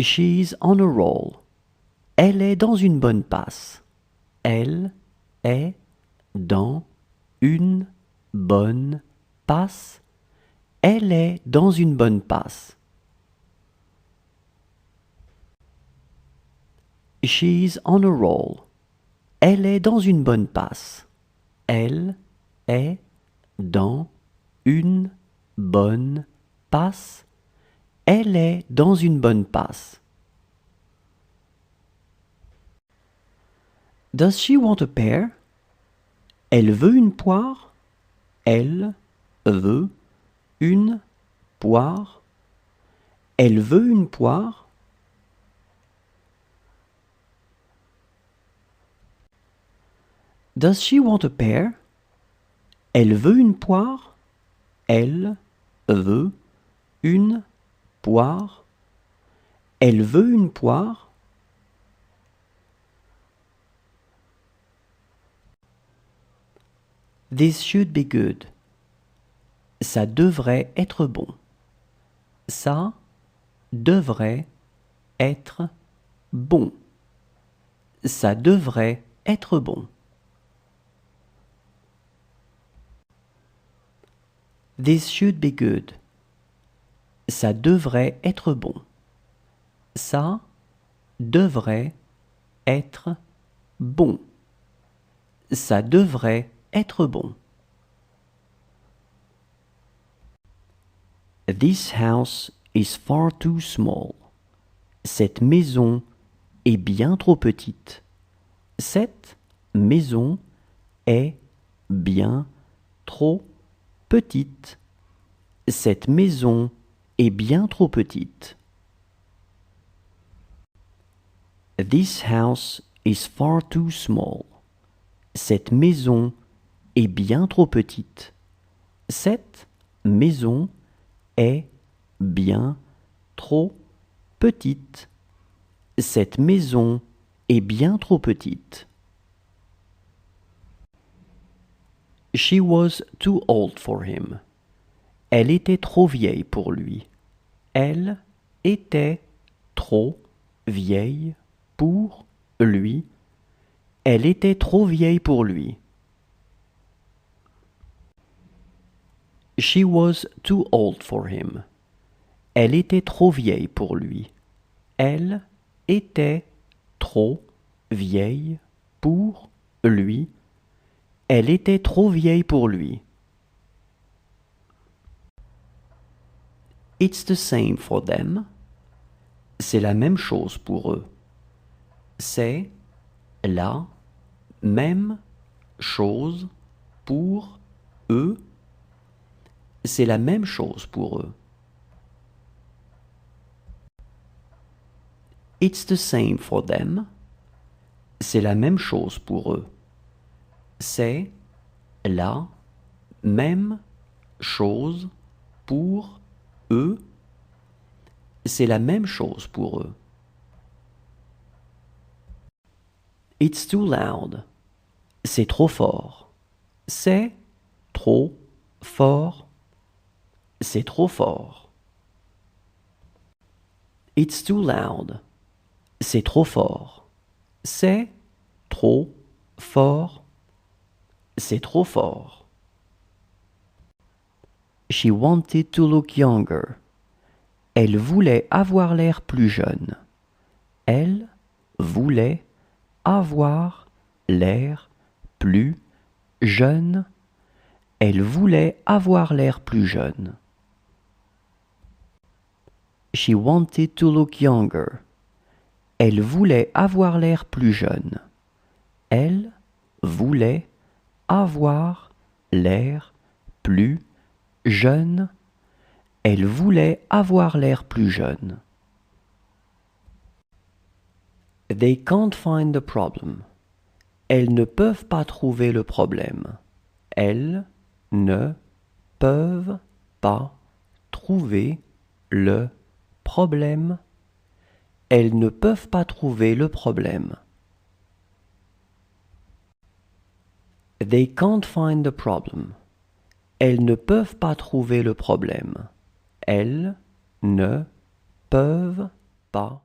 She's on a roll. Elle est dans une bonne passe. Elle est dans une bonne passe. Elle est dans une bonne passe. She's on a roll. Elle est dans une bonne passe. Elle est dans une bonne passe. Elle est dans une bonne passe. Does she want a pear? Elle veut une poire. Elle veut une poire. Elle veut une poire. Does she want a pear? Elle veut une poire. Elle veut une poire. Elle veut une poire. This should be good. Ça devrait être bon. Ça devrait être bon. Ça devrait être bon. This should be good. Ça devrait être bon. Ça devrait être bon. Ça devrait être bon. This house is far too small. Cette maison est bien trop petite. Cette maison est bien trop petite. Cette maison est bien trop petite. This house is far too small. Cette maison est bien trop petite. Cette maison est bien trop petite. Cette maison est bien trop petite. She was too old for him. Elle était trop vieille pour lui. Elle était trop vieille pour lui. Elle était trop vieille pour lui. She was too old for him. Elle était trop vieille pour lui. Elle était trop vieille pour lui. Elle était trop vieille pour lui. It's the same for them. C'est la même chose pour eux. C'est la même chose pour eux. C'est la même chose pour eux. It's the same for them. C'est la même chose pour eux. C'est la même chose pour eux. C'est la même chose pour eux. It's too loud. C'est trop fort. C'est trop fort. C'est trop fort. It's too loud. C'est trop fort. C'est trop fort. C'est trop fort. She wanted to look younger. Elle voulait avoir l'air plus jeune. Elle voulait avoir l'air plus jeune. Elle voulait avoir l'air plus jeune. She wanted to look younger. Elle voulait avoir l'air plus jeune. Elle voulait avoir l'air plus jeune. Elle voulait avoir l'air plus jeune. They can't find the problem. Elles ne peuvent pas trouver le problème. Elles ne peuvent pas trouver le problème. Elles ne peuvent pas trouver le problème. They can't find the problem. Elles ne peuvent pas trouver le problème. Elles ne peuvent pas